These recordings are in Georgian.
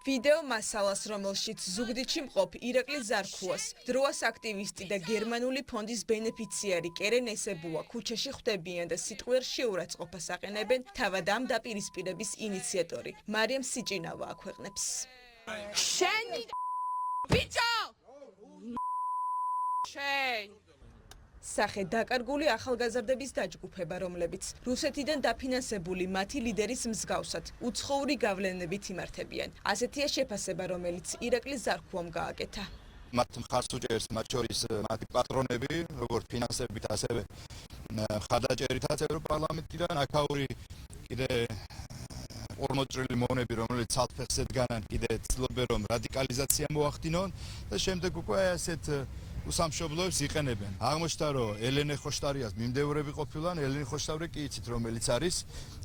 ვიდეო მასალას, რომელშიც ზუგდიდში მყოფ ირაკლი ზარქუას, დროას აქტივისტი და გერმანული ფონდის ბენეფიციარი კერენ ესებუა ქუჩაში ხვდებიან და სიტყვიერ შეურაცხყოფას აყენებენ თავად ამ დაპირისპირების ინიციატორი მარიამ სიჭინავა აქვეყნებს. შენი ბიჭო! შენ სახე დაკარგული ახალგაზრდების დაჯგუფება, რომლებიც რუსეთიდან დაფინანსებული მათი ლიდერის მსგავსად უცხოური გავლენებით იმართებიან. ასეთია შეფასება, რომელიც ირაკლი ზარქუამ გააკეთა. მათ მხარს უჭერს მათ შორის მათი პატრონები, როგორც ფინანსებით, ასევე ხადაჭერითაც ევროპარლამენტიდან, აქაური კიდე ორმოჭრილი მონები, რომელიც ცალფეხს ედგანან, კიდე ცდილობენ რომ რადიკალიზაცია მოახდინონ და შემდეგ უკვე ასეთ უსამშობლოებს იყენებენ. აღმოჩნდა რომ ელენე ხოშტარიას მიმდევრები ყოფილან, ელენე ხოშტარი კი იცით რომელიც არის,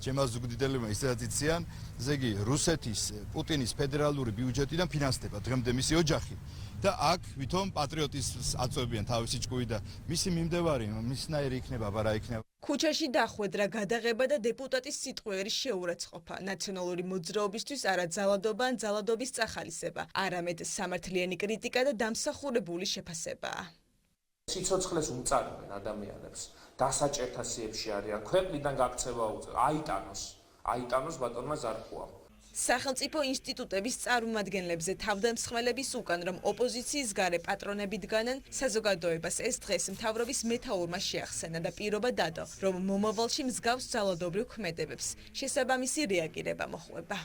ჩემმა ზუგდიდელებმა ისედაც იციან, ესე იგი რუსეთის პუტინის ფედერალური ბიუჯეტიდან ფინანსდება დღემდე მისი ოჯახი და აქ ვითომ პატრიოტიზმს აწვევიან თავისი ჭკუით და მისი მიმდევარი მისნაირი იქნება, აბა რა იქნება. ქუჩაში დახვედრა, გადაღება და დეპუტატის სიტყვიერი შეურაცხყოფა, ნაციონალური მოძრაობისთვის არა ძალადობა ან ძალადობის წახალისება, არამედ სამართლიანი κρიტიკა და დამსახურებული შეფასებაა. სიცოცხლეს უმწარებენ ადამიანებს, დასაჭერთა სიებში არიან, ქვეყნიდან გაქცევა აიტანოს ბატონმა ზარქუამ. სახელმწიფო ინსტიტუტების წარმომადგენლებზე თავდამსხმელების უკან, რომ ოპოზიციის გარე პატრონები დგანან, საზოგადოებას ეს დღეს მთავრობის მეთაურმა შეახსენა და პირობა დადო, რომ მომავალში მსგავს ძალადობრივ ქმედებებს შესაბამისი რეაგირება მოხდება.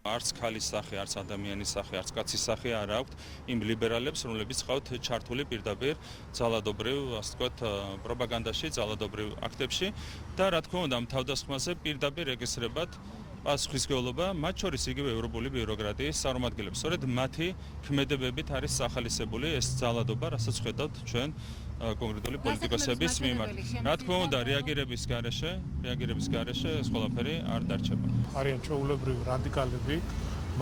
არც ქალის სახე, არც ადამიანის სახე, არც კაცის სახე არ აქვთ იმ ლიბერალებს, რომლებიც ყავთ ჩართული პირდაპირ ძალადობრივ, ასე ვთქვათ, პროპაგანდაში, ძალადობრივ აქტებში და რა თქმა უნდა, თავდასხმაზე პირდაპირ ეკისრებათ პასუხისმგებლობა, მათ შორის იგივე ევროპული ბიუროკრატიის წარმომადგენლებს. სწორედ მათი ქმედებებით არის სახალისებული ეს ძალადობა, რასაც ხედავთ ჩვენ კონკრეტული პოლიტიკოსების მიმართ. რა თქმა უნდა, რეაგირების გარეშე ეს ყველაფერი არ დარჩება. არიან ჩვეულებრივი რადიკალები,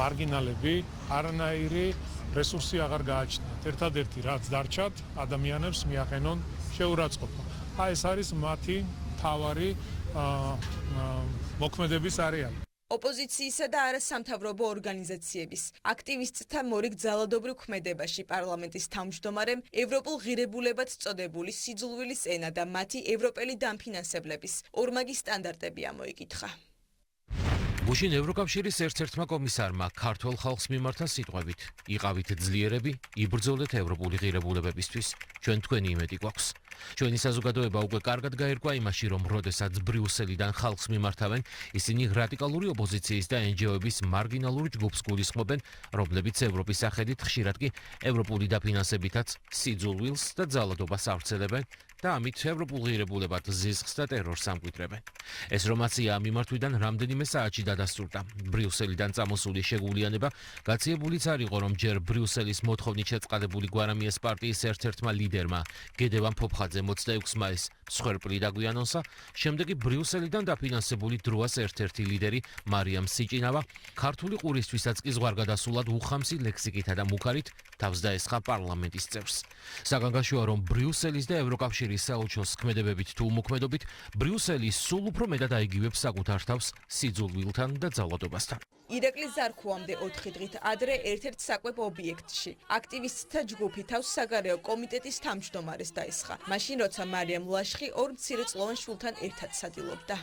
მარგინალები, არანაირი რესურსი აღარ გააჩნიათ. ერთადერთი რაც დარჩათ, ადამიანებს მიაყენონ შეურაცხყოფა. ეს არის მათი მთავარი მოქმედების არეალი. ოპოზიციისა და არასამთავრობო ორგანიზაციების აქტივისტთა მორიგ ძალადობრივ ქმედებაში პარლამენტის თავმჯდომარემ ევროპულ ღირებულებად წოდებული სიძულვილის ენა და მათი ევროპელი დამფინანსებლების ორმაგი სტანდარტები ამოიკითხა. გუშინ ევროკავშირის ერთ-ერთმა კომისარმა ქართულ ხალხს მიმართა სიტყვებით: "იყავით ძლიერები, იბრძოლეთ ევროპული ღირებულებებისთვის. ჩვენ თქვენი იმედი გვაქვს." ჩვენი საზოგადოება უკვე კარგად გაერკვა იმაში, რომ როდესაც ბრიუსელიდან ხალხს მიმართავენ, ისინი რადიკალური ოპოზიციის და NGO-ების მარგინალურ ჯგუფს გულისხმობენ, რომლებიც ევროპის ახედით ხშირად კი ევროპული დაფინანსებითაც სიძულვილს და ძალადობას ავრცელებენ და ამით ევროპულ ღირებულებად ზიზღს და ტერორს ამკვიდრებენ. ეს რომაცია ამ მიმართვიდან რამდენიმე საათში დადასტურდა. ბრიუსელიდან წამოსული შეგულიანება გაციებულიც არ იყო, რომ ჯერ ბრიუსელის მოთხოვნით შეწყადებული გვარამიას პარტიის ერთ-ერთმა ლიდერმა გედევან ფოფხაძე 26 მაისს მსხვერპლი დაგვიანონსა, შემდეგ კი ბრიუსელიდან დაფინანსებული დროას ერთ-ერთი ლიდერი მარიამ სიჭინავა ქართული ყურისთვისაც კი ზღვარგადასულად უხამსი ლექსიკითა და მუქარით თავს დაესხა პარლამენტის წევრს. საგანგაშოა, რომ ბრიუსელის და ევროკავშირის საელჩოს ქმედებებით თუ უმოქმედობით, ბრიუსელი სულ უფრო მეტად აიგივებს საკუთარ თავს სიძულვილთან და ძალადობასთან. ირაკლი ზარქუამდე 4 დღით ადრე ერთ-ერთ საკვებ ობიექტში აქტივისტთა ჯგუფი თავს საგარეო კომიტეტის თავმჯდომარეს დაესხა. მაშინ როცა მარიამ ლაშხი ორ მცირეწლოვან შვილთან ერთად სადილობდა.